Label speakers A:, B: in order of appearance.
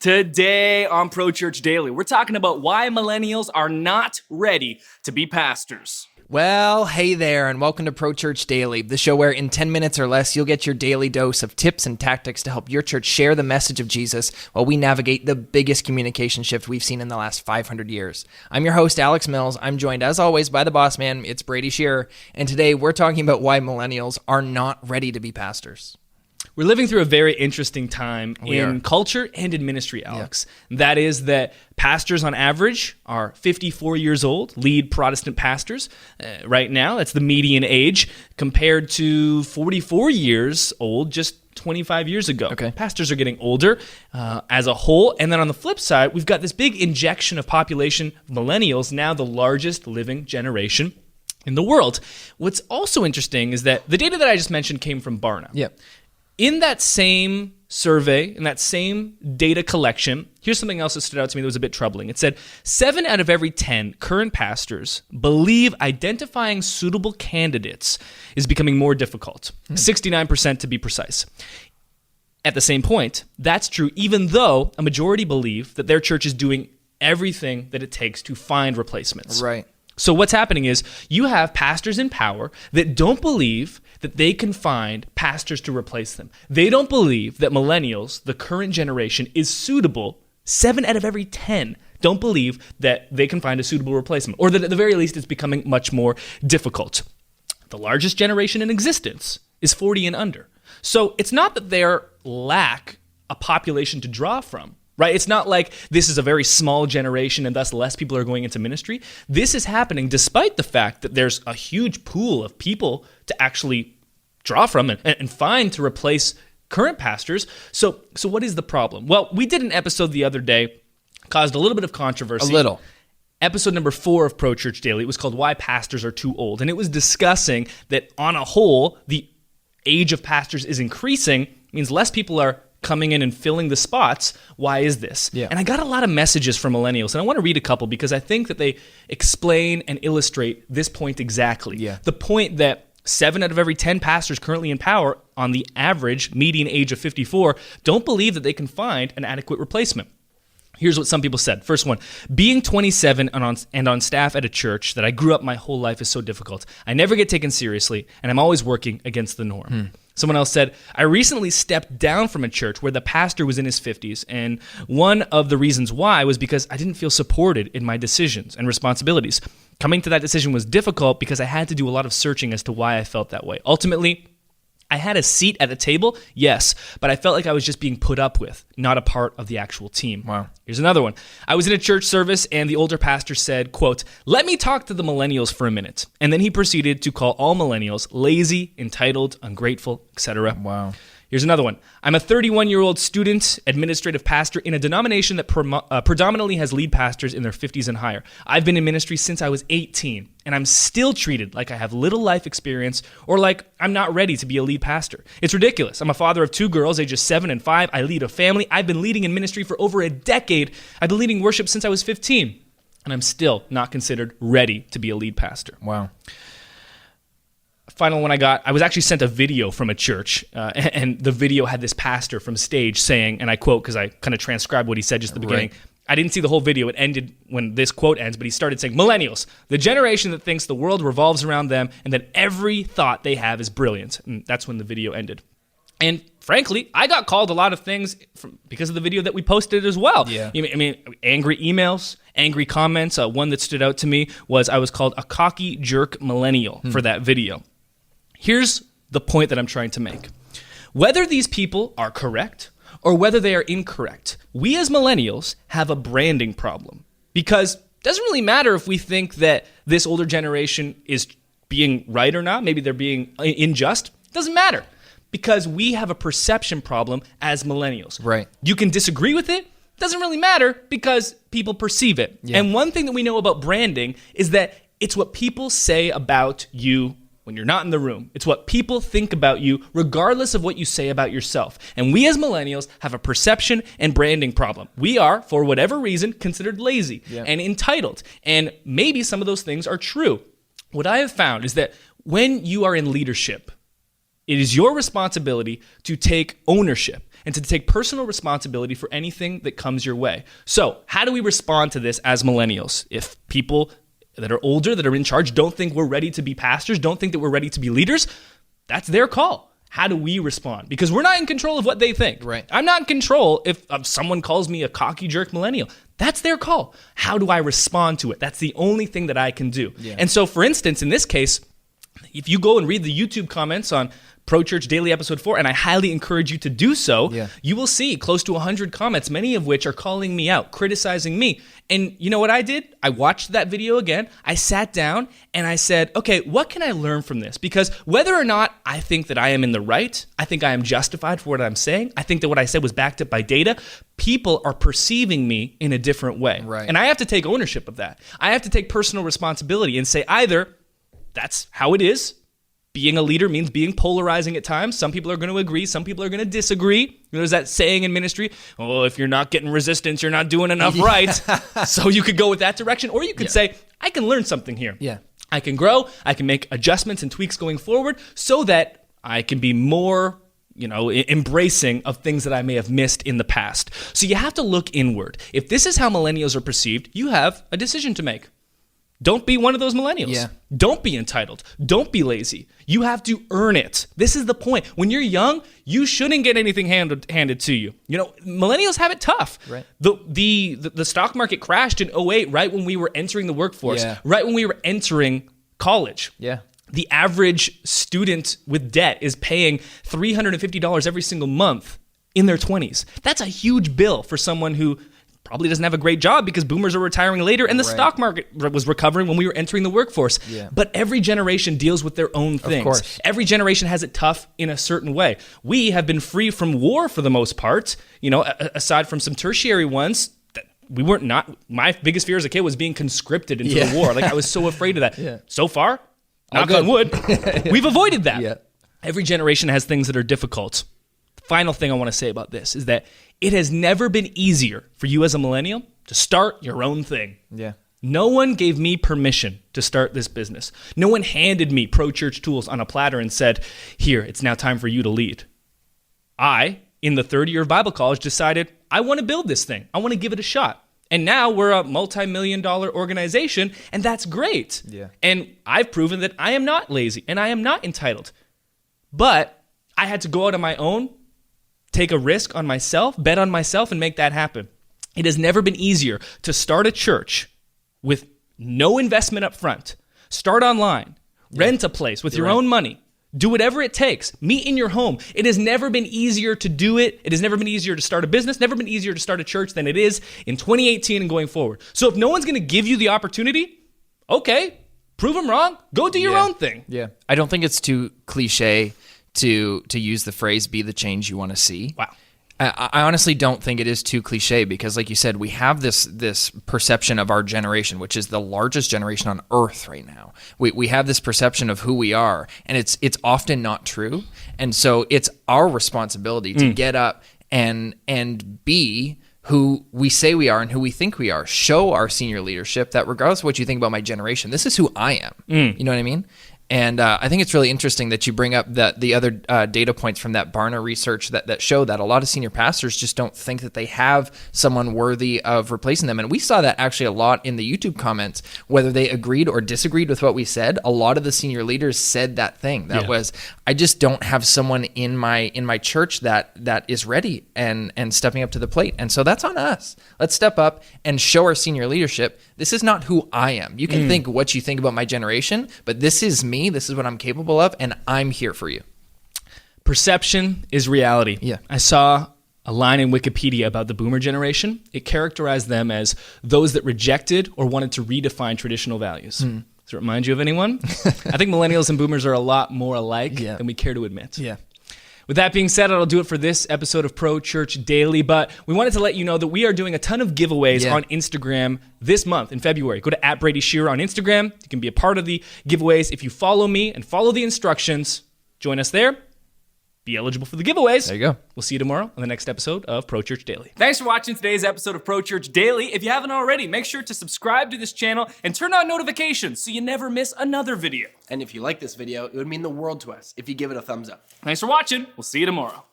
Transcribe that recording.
A: Today on Pro Church Daily, we're talking about why millennials are not ready to be pastors.
B: Well, hey there, and welcome to Pro Church Daily, the show where in 10 minutes or less, you'll get your daily dose of tips and tactics to help your church share the message of Jesus while we navigate the biggest communication shift we've seen in the last 500 years. I'm your host, Alex Mills. I'm joined, as always, by the boss man. It's Brady Shearer, and today we're talking about why millennials are not ready to be pastors.
A: We're living through a very interesting time in culture and in ministry, Alex. Yeah. That is that pastors on average are 54 years old, lead Protestant pastors. Right now, that's the median age, compared to 44 years old just 25 years ago.
B: Okay.
A: Pastors are getting older as a whole. And then on the flip side, we've got this big injection of population, millennials, now the largest living generation in the world. What's also interesting is that the data that I just mentioned came from Barna.
B: Yeah.
A: In that same survey, in that same data collection, here's something else that stood out to me that was a bit troubling. It said 7 out of every 10 current pastors believe identifying suitable candidates is becoming more difficult, 69% to be precise. At the same point, that's true even though a majority believe that their church is doing everything that it takes to find replacements.
B: Right.
A: So what's happening is you have pastors in power that don't believe that they can find pastors to replace them. They don't believe that millennials, the current generation, is suitable. 7 out of every 10 don't believe that they can find a suitable replacement, or that at the very least it's becoming much more difficult. The largest generation in existence is 40 and under. So it's not that they lack a population to draw from. Right? It's not like this is a very small generation and thus less people are going into ministry. This is happening despite the fact that there's a huge pool of people to actually draw from and find to replace current pastors. So what is the problem? Well, we did an episode the other day, caused a little bit of controversy.
B: A little.
A: Episode number 4 of Pro Church Daily. It was called Why Pastors Are Too Old. And it was discussing that on a whole, the age of pastors is increasing, means less people are coming in and filling the spots. Why is this?
B: Yeah.
A: And I got a lot of messages from millennials, and I want to read a couple because I think that they explain and illustrate this point exactly.
B: Yeah.
A: The point that 7 out of every 10 pastors currently in power on the average median age of 54 don't believe that they can find an adequate replacement. Here's what some people said. First one, being 27 and on staff at a church that I grew up my whole life is so difficult. I never get taken seriously, and I'm always working against the norm. Someone else said, I recently stepped down from a church where the pastor was in his 50s, and one of the reasons why was because I didn't feel supported in my decisions and responsibilities. Coming to that decision was difficult because I had to do a lot of searching as to why I felt that way. Ultimately, I had a seat at the table, yes, but I felt like I was just being put up with, not a part of the actual team.
B: Wow.
A: Here's another one. I was in a church service and the older pastor said, quote, let me talk to the millennials for a minute. And then he proceeded to call all millennials lazy, entitled, ungrateful, etc.
B: Wow.
A: Here's another one. I'm a 31-year-old student, administrative pastor in a denomination that predominantly has lead pastors in their 50s and higher. I've been in ministry since I was 18, and I'm still treated like I have little life experience or like I'm not ready to be a lead pastor. It's ridiculous. I'm a father of 2 girls, ages 7 and 5. I lead a family. I've been leading in ministry for over a decade. I've been leading worship since I was 15, and I'm still not considered ready to be a lead pastor.
B: Wow.
A: Final one I was actually sent a video from a church, and the video had this pastor from stage saying, and I quote because I kind of transcribed what he said just at the beginning. I didn't see the whole video. It ended when this quote ends, but he started saying, millennials, the generation that thinks the world revolves around them and that every thought they have is brilliant. And that's when the video ended. And frankly, I got called a lot of things because of the video that we posted as well.
B: Yeah.
A: I mean, angry emails, angry comments. One that stood out to me was I was called a cocky jerk millennial for that video. Here's the point that I'm trying to make. Whether these people are correct or whether they are incorrect, we as millennials have a branding problem. Because it doesn't really matter if we think that this older generation is being right or not. Maybe they're being unjust. It doesn't matter. Because we have a perception problem as millennials.
B: Right.
A: You can disagree with it. It doesn't really matter because people perceive it.
B: Yeah.
A: And one thing that we know about branding is that it's what people say about you when you're not in the room. It's what people think about you, regardless of what you say about yourself. And we as millennials have a perception and branding problem. We are, for whatever reason, considered lazy and entitled. And maybe some of those things are true. What I have found is that when you are in leadership, it is your responsibility to take ownership and to take personal responsibility for anything that comes your way. So, how do we respond to this as millennials? If people that are older, that are in charge, don't think we're ready to be pastors, don't think that we're ready to be leaders, that's their call. How do we respond? Because we're not in control of what they think.
B: Right.
A: I'm not in control if someone calls me a cocky jerk millennial. That's their call. How do I respond to it? That's the only thing that I can do. Yeah. And so, for instance, in this case, if you go and read the YouTube comments on Pro Church Daily Episode 4, and I highly encourage you to do so, you will see close to 100 comments, many of which are calling me out, criticizing me. And you know what I did? I watched that video again. I sat down and I said, okay, what can I learn from this? Because whether or not I think that I am in the right, I think I am justified for what I'm saying, I think that what I said was backed up by data, people are perceiving me in a different way.
B: Right.
A: And I have to take ownership of that. I have to take personal responsibility and say either that's how it is. Being a leader means being polarizing at times. Some people are going to agree. Some people are going to disagree. There's that saying in ministry, oh, if you're not getting resistance, you're not doing enough right. So you could go with that direction. Or you could say, I can learn something here.
B: Yeah.
A: I can grow. I can make adjustments and tweaks going forward so that I can be more embracing of things that I may have missed in the past. So you have to look inward. If this is how millennials are perceived, you have a decision to make. Don't be one of those millennials.
B: Yeah.
A: Don't be entitled. Don't be lazy. You have to earn it. This is the point. When you're young, you shouldn't get anything handed to you. Millennials have it tough.
B: Right.
A: The stock market crashed in 2008, right when we were entering the workforce, right when we were entering college.
B: Yeah.
A: The average student with debt is paying $350 every single month in their 20s. That's a huge bill for someone who probably doesn't have a great job because boomers are retiring later and the stock market was recovering when we were entering the workforce. Yeah. But every generation deals with their own things. Of course. Every generation has it tough in a certain way. We have been free from war for the most part, aside from some tertiary ones. My biggest fear as a kid was being conscripted into the war. Like I was so afraid of that. Yeah. So far, knock on wood, we've avoided that. Yeah. Every generation has things that are difficult. Final thing I want to say about this is that it has never been easier for you as a millennial to start your own thing.
B: Yeah.
A: No one gave me permission to start this business. No one handed me Pro Church tools on a platter and said, here, it's now time for you to lead. I, in the third year of Bible college, decided I want to build this thing. I want to give it a shot. And now we're a multi-million-dollar organization, and that's great.
B: Yeah.
A: And I've proven that I am not lazy and I am not entitled. But I had to go out on my own, take a risk on myself, bet on myself, and make that happen. It has never been easier to start a church with no investment up front, start online, rent a place with your own money, do whatever it takes, meet in your home. It has never been easier to do it. It has never been easier to start a business, never been easier to start a church than it is in 2018 and going forward. So if no one's going to give you the opportunity, okay, prove them wrong, go do your own thing.
B: Yeah. I don't think it's too cliche to use the phrase, be the change you want to see.
A: Wow.
B: I honestly don't think it is too cliche because, like you said, we have this perception of our generation, which is the largest generation on earth right now. We have this perception of who we are, and it's often not true. And so it's our responsibility to get up and be who we say we are and who we think we are. Show our senior leadership that regardless of what you think about my generation, this is who I am. You know what I mean? And I think it's really interesting that you bring up the other data points from that Barna research that show that a lot of senior pastors just don't think that they have someone worthy of replacing them. And we saw that actually a lot in the YouTube comments, whether they agreed or disagreed with what we said. A lot of the senior leaders said that thing. That was, I just don't have someone in my church that is ready and stepping up to the plate. And so that's on us. Let's step up and show our senior leadership, this is not who I am. You can think what you think about my generation, but this is me. This is what I'm capable of, and I'm here for you.
A: Perception is reality.
B: Yeah.
A: I saw a line in Wikipedia about the boomer generation. It characterized them as those that rejected or wanted to redefine traditional values. Does it remind you of anyone? I think millennials and boomers are a lot more alike than we care to admit.
B: Yeah.
A: With that being said, that'll do it for this episode of Pro Church Daily, but we wanted to let you know that we are doing a ton of giveaways on Instagram this month in February. Go to @Brady Shearer on Instagram. You can be a part of the giveaways. If you follow me and follow the instructions, join us there. Be eligible for the giveaways.
B: There you go.
A: We'll see you tomorrow on the next episode of Pro Church Daily. Thanks for watching today's episode of Pro Church Daily. If you haven't already, make sure to subscribe to this channel and turn on notifications so you never miss another video.
C: And if you like this video, it would mean the world to us if you give it a thumbs up.
A: Thanks for watching. We'll see you tomorrow.